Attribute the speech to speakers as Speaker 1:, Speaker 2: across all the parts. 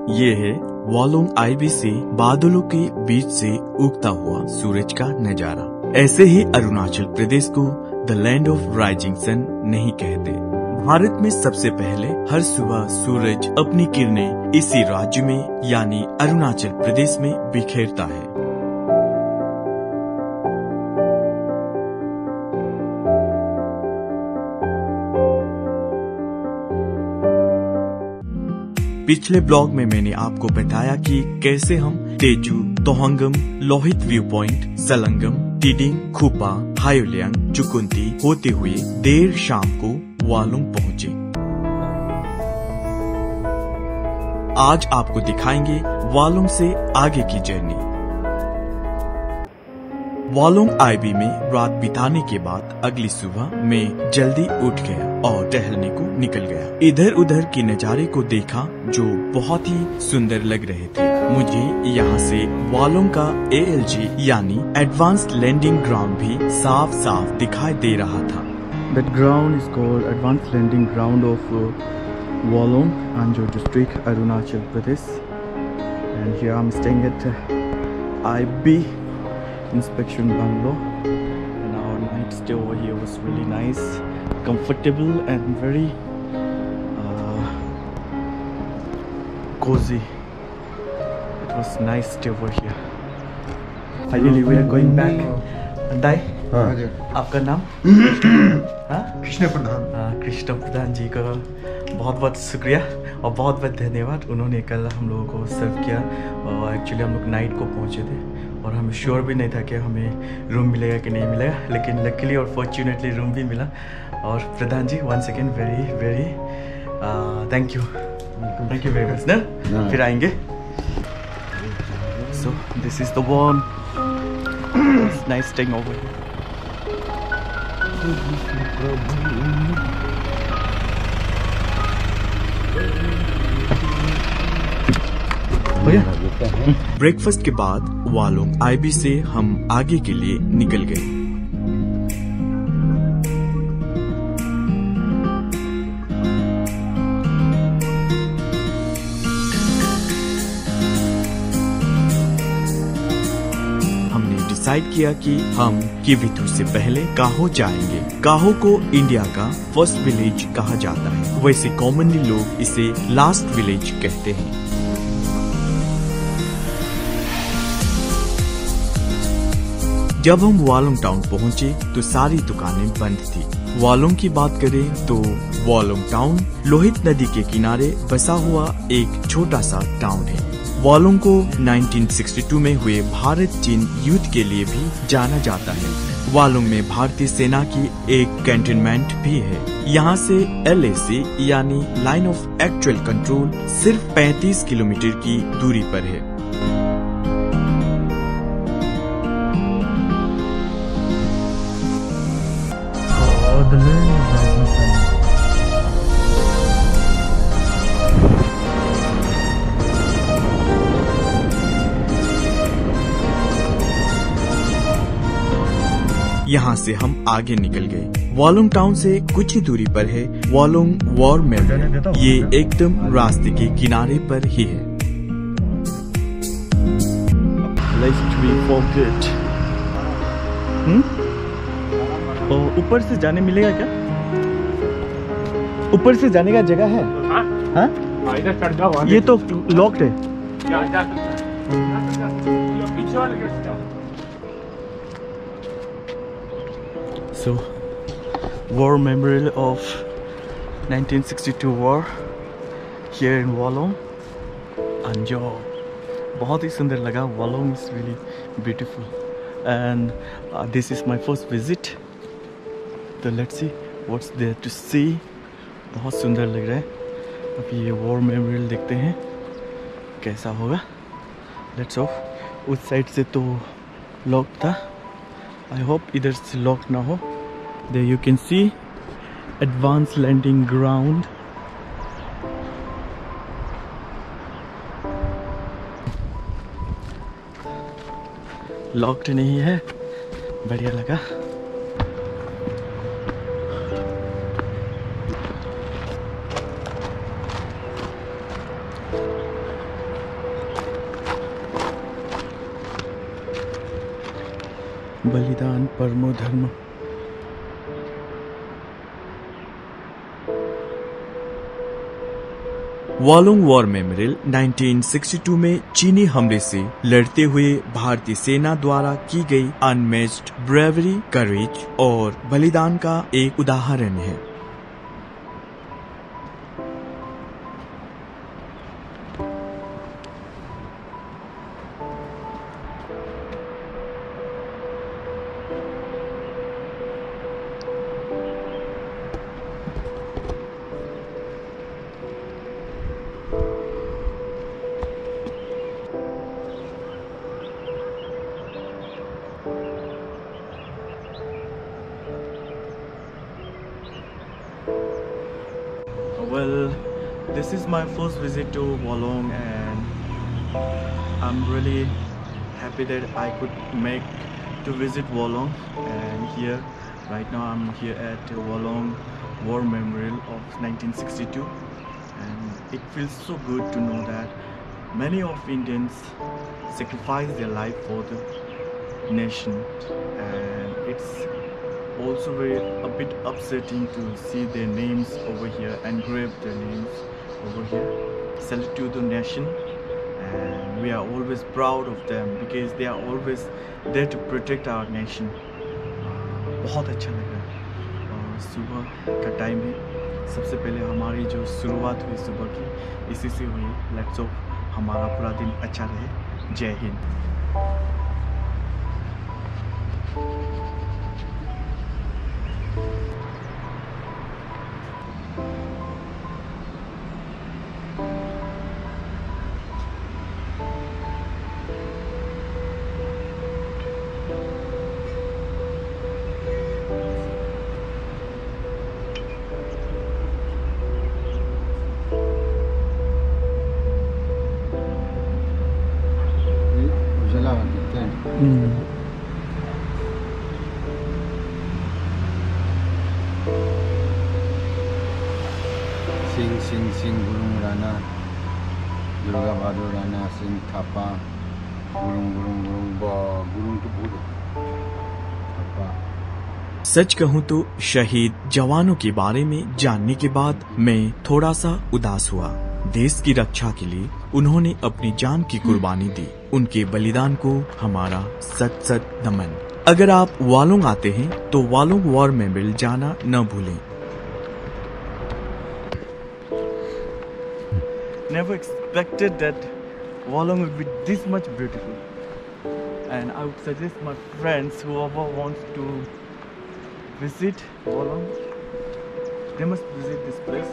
Speaker 1: ये है वॉलोंग आईबी से बादलों के बीच से उगता हुआ सूरज का नजारा। ऐसे ही अरुणाचल प्रदेश को the land of rising sun नहीं कहते। भारत में सबसे पहले हर सुबह सूरज अपनी किरणें इसी राज्य में यानी अरुणाचल प्रदेश में बिखेरता है। पिछले ब्लॉग में मैंने आपको बताया कि कैसे हम तेजू, तोहंगम, लोहित व्यू पॉइंट, सलंगम, टिडिंग, खुपा, हायोलियांग, चुकुंती होते हुए देर शाम को वालोंग पहुँचे। आज आपको दिखाएंगे वालोंग से आगे की जर्नी। वालोंग आईबी में रात बिताने के बाद अगली सुबह मैं जल्दी उठ गया और टहलने को निकल गया। इधर उधर के नज़ारे को देखा जो बहुत ही सुंदर लग रहे थे। मुझे यहाँ से वालोंग का ALG यानी एडवांस्ड लैंडिंग ग्राउंड भी साफ साफ दिखाई दे रहा था।
Speaker 2: That ground is called Advanced Landing Ground of Wolong, Anjo District, Arunachal Pradesh. And here I'm staying at IB Inspection Bungalow. And our night stay over here was really nice, comfortable and very cozy. It was nice stay over here. Finally we are going back. Andai? आपका नाम?
Speaker 3: कृष्ण प्रधान।
Speaker 2: कृष्ण प्रधान जी का बहुत बहुत शुक्रिया और बहुत बहुत धन्यवाद। उन्होंने कल हम लोगों को सर्व किया और एक्चुअली हम लोग नाइट को पहुंचे थे और हमें श्योर भी नहीं था कि हमें रूम मिलेगा कि नहीं मिलेगा, लेकिन लकीली और फॉर्चुनेटली रूम भी मिला। और Pradhan ji once again very very thank you very much ना। फिर आएंगे। So this is the one nice staying over here.
Speaker 1: Breakfast के बाद वालोंग आईबी से हम आगे के लिए निकल गए। डिसाइड किया कि हम किविथु से पहले काहो जाएंगे। काहो को इंडिया का फर्स्ट विलेज कहा जाता है, वैसे कॉमनली लोग इसे लास्ट विलेज कहते हैं। जब हम वालोंग टाउन पहुंचे तो सारी दुकानें बंद थी। वालोंग की बात करें तो वालोंग टाउन लोहित नदी के किनारे बसा हुआ एक छोटा सा टाउन है। वालोंग को 1962 में हुए भारत चीन युद्ध के लिए भी जाना जाता है। वालोंग में भारतीय सेना की एक कैंटोनमेंट भी है। यहाँ से LAC यानी लाइन ऑफ एक्चुअल कंट्रोल सिर्फ 35 किलोमीटर की दूरी पर है। यहाँ से हम आगे निकल गए। वालोंग टाउन से कुछ ही दूरी पर है वालोंग वॉर मेमोरियल। ये एकदम रास्ते के किनारे पर ही है।
Speaker 2: ऊपर से जाने मिलेगा क्या? ऊपर से जाने का जगह है? हाँ? इधर चढ़ जाओ। ये तो लॉक्ड है। So, War Memorial of 1962 War here in Wolong, Anjo. बहुत ही सुंदर लगा। Wolong is really beautiful, and this is my first visit. So let's see what's there to see. बहुत सुंदर लग रहा है। अब ये War Memorial देखते हैं कैसा होगा। Let's hope। उस साइड से तो लॉक था। I hope इधर से लॉक ना हो। There you can see advanced landing ground. Locked नहीं है, बढ़िया लगा। बलिदान परमो धर्म।
Speaker 1: वॉलोंग वॉर मेमोरियल 1962 में चीनी हमले से लड़ते हुए भारतीय सेना द्वारा की गई अनमैच्ड ब्रेवरी, करेज और बलिदान का एक उदाहरण है।
Speaker 2: Well, this is my first visit to Wolong, and I'm really happy that I could make to visit Wolong. And here, right now, I'm here at Wolong War Memorial of 1962, and it feels so good to know that many of Indians sacrificed their life for the nation, and it's also a bit upsetting to see their names over here, engraved their names over here. Salute to the nation, and we are always proud of them because they are always there to protect our nation. बहुत अच्छा लग रहा है। सुबह का time है, सबसे पहले हमारी जो शुरुआत हुई सुबह की इसी से हुई। लेट्स होप हमारा पूरा दिन अच्छा रहे। जय हिंद।
Speaker 4: सिंह गुरुंग राणा, दुर्गा बहादुर राणा, सिंह थापा, गुरुंग तो भूल थापा।
Speaker 1: सच कहूं तो शहीद जवानों के बारे में जानने के बाद मैं थोड़ा सा उदास हुआ। देश की रक्षा के लिए उन्होंने अपनी जान की कुर्बानी दी। उनके बलिदान को हमारा सत सत नमन। अगर आप वालोंग आते हैं तो वालोंग वॉर मेमोरियल जाना न भूलें।
Speaker 2: Never expected that Wolong would be this much beautiful, and I would suggest my friends, whoever wants to visit Wolong, they must visit this place.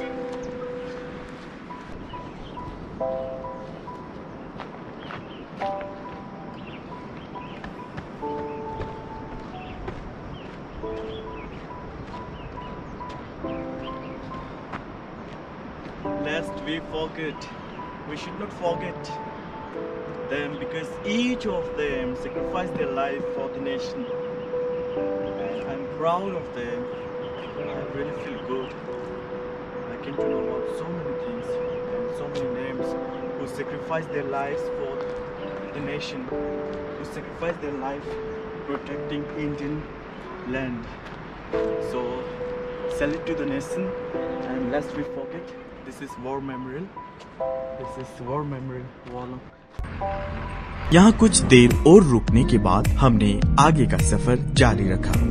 Speaker 2: Lest we should not forget them, because each of them sacrificed their life for the nation, and I'm proud of them. I really feel good. I came to know about so many things and so many names who sacrificed their lives for the nation, who sacrificed their life protecting Indian land. So salute to the nation, and lest we forget, this is War Memorial. This is War Memorial Wolong.
Speaker 1: यहाँ कुछ देर और रुकने के बाद हमने आगे का सफर जारी रखा।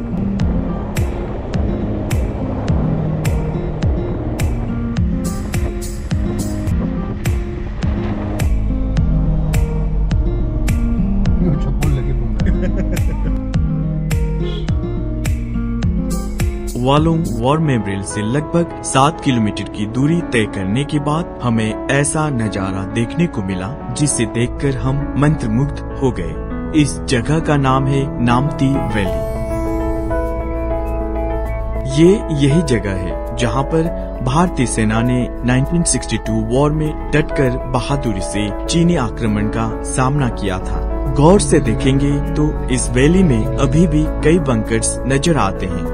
Speaker 1: वालोंग वॉर मेमोरियल से लगभग 7 किलोमीटर की दूरी तय करने के बाद हमें ऐसा नजारा देखने को मिला जिसे देखकर हम मंत्रमुग्ध हो गए। इस जगह का नाम है नामती वैली। ये यही जगह है जहां पर भारतीय सेना ने 1962 वॉर में डटकर बहादुरी से चीनी आक्रमण का सामना किया था। गौर से देखेंगे तो इस वैली में अभी भी कई बंकर्स नजर आते हैं।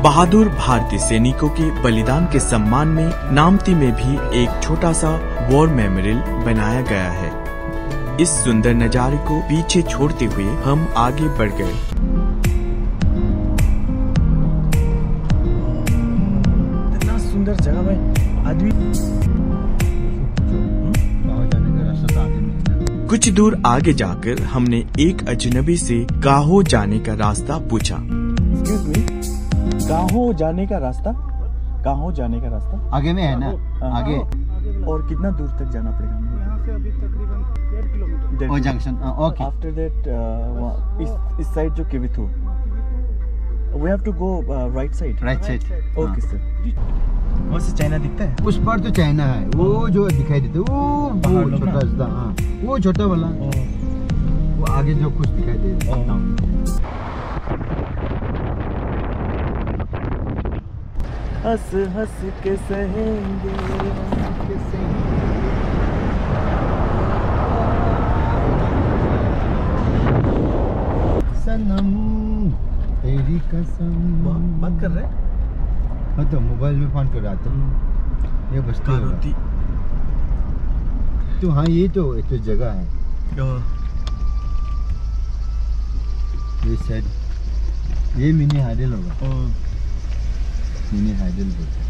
Speaker 1: बहादुर भारतीय सैनिकों के बलिदान के सम्मान में नामती में भी एक छोटा सा वॉर मेमोरियल बनाया गया है। इस सुंदर नजारे को पीछे छोड़ते हुए हम आगे बढ़ गए।
Speaker 2: इतना सुंदर जगह में आदमी।
Speaker 1: कुछ दूर आगे जाकर हमने एक अजनबी से काहो जाने का रास्ता पूछा।
Speaker 2: एक्सक्यूज मी, काहो जाने का रास्ता? काहो जाने का रास्ता
Speaker 4: आगे में है ना, आगे।
Speaker 2: और कितना दूर तक जाना पड़ेगा हमें?
Speaker 3: यहाँ से अभी तकरीबन 1.5 किलोमीटर।
Speaker 4: ओ जंक्शन, ओके।
Speaker 2: आफ्टर दैट इस साइड जो किविथु, we have to go right side.
Speaker 4: Right side.
Speaker 2: Okay sir. वहाँ से चाइना दिखता है?
Speaker 4: उस पर तो चाइना है, वो जो दिखाई देता है वो छोटा सा, हाँ वो छोटा वाला, वो आगे जो कुछ दिखाई दे रहा है।
Speaker 2: हंस हंस के सहेंगे,
Speaker 4: सनम तेरी कसम।
Speaker 2: बात कर रहे हैं?
Speaker 4: हाँ तो मोबाइल में फोन कर रहा था। ये बस्ती
Speaker 2: कारोती।
Speaker 4: तो हाँ ये तो जगह है। ये शायद ये मिनी हाइडल होगा। मिनी हाइडल बोलते हैं।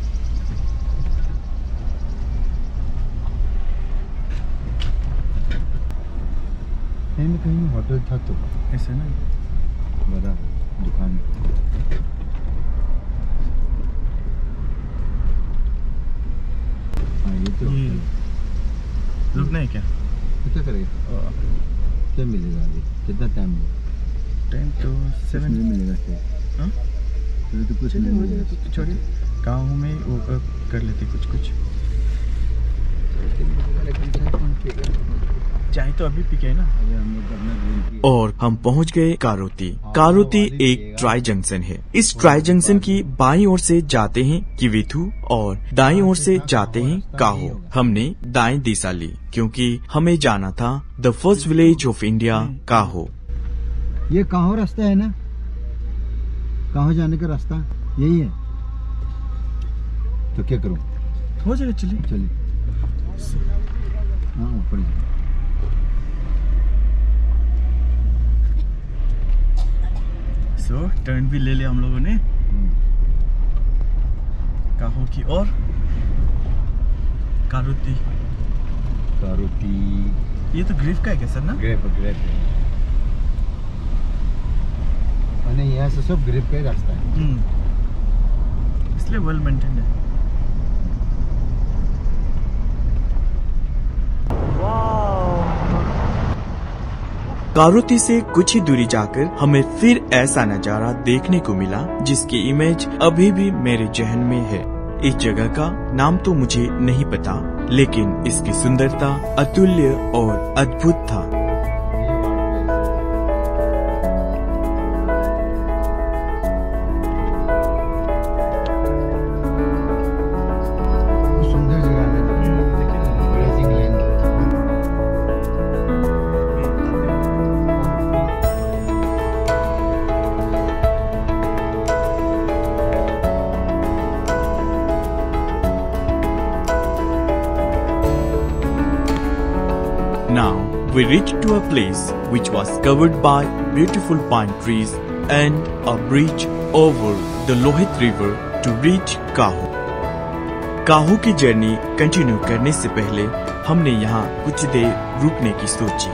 Speaker 4: कहीं ना कहीं होटल था तो
Speaker 2: ऐसे ना
Speaker 4: बड़ा दुकान। हाँ ये तो
Speaker 2: रुकना है क्या?
Speaker 4: क्या करेगा? क्या मिलेगा अभी? कितना टाइम?
Speaker 2: टाइम तो 7
Speaker 4: नहीं मिलेगा शायद।
Speaker 2: हाँ?
Speaker 4: तो कुछ नहीं मिलेगा।
Speaker 2: तो छोड़िए, गाँव में वो कर लेते कुछ। चाय तो अभी पी के है ना।
Speaker 1: और हम पहुंच गए कारोती। कारोती एक ट्राई जंक्शन है। इस ट्राई जंक्शन की बाईं ओर से जाते हैं किविथु और दाईं ओर से जाते हैं काहो। हमने दाएं दिशा ली क्योंकि हमें जाना था the first village of India, काहो।
Speaker 4: ये काहो रास्ता है ना? काहो जाने का रास्ता यही है। तो क्या करूं?
Speaker 2: हो जाएगा, चलिए।
Speaker 4: हाँ ऊपर ही।
Speaker 2: सो टर्न भी ले लिया हम लोगों ने काहो की और कारोती। ये तो ग्रेफ का है क्या सर ना?
Speaker 4: ग्रेफ है। मैंने यहाँ से सब ग्रेफ का ही रास्ता है।
Speaker 2: इसलिए वेल मेंटेन्ड है।
Speaker 1: कारोती से कुछ ही दूरी जाकर हमें फिर ऐसा नजारा देखने को मिला जिसकी इमेज अभी भी मेरे जहन में है। इस जगह का नाम तो मुझे नहीं पता, लेकिन इसकी सुंदरता अतुल्य और अद्भुत था।
Speaker 4: सुंदर जगह है।
Speaker 1: Now we reached to a place which was covered by beautiful pine trees and a bridge over the Lohit River to reach Kaho. काहो की जर्नी कंटिन्यू करने से पहले हमने यहाँ कुछ देर रुकने की सोची।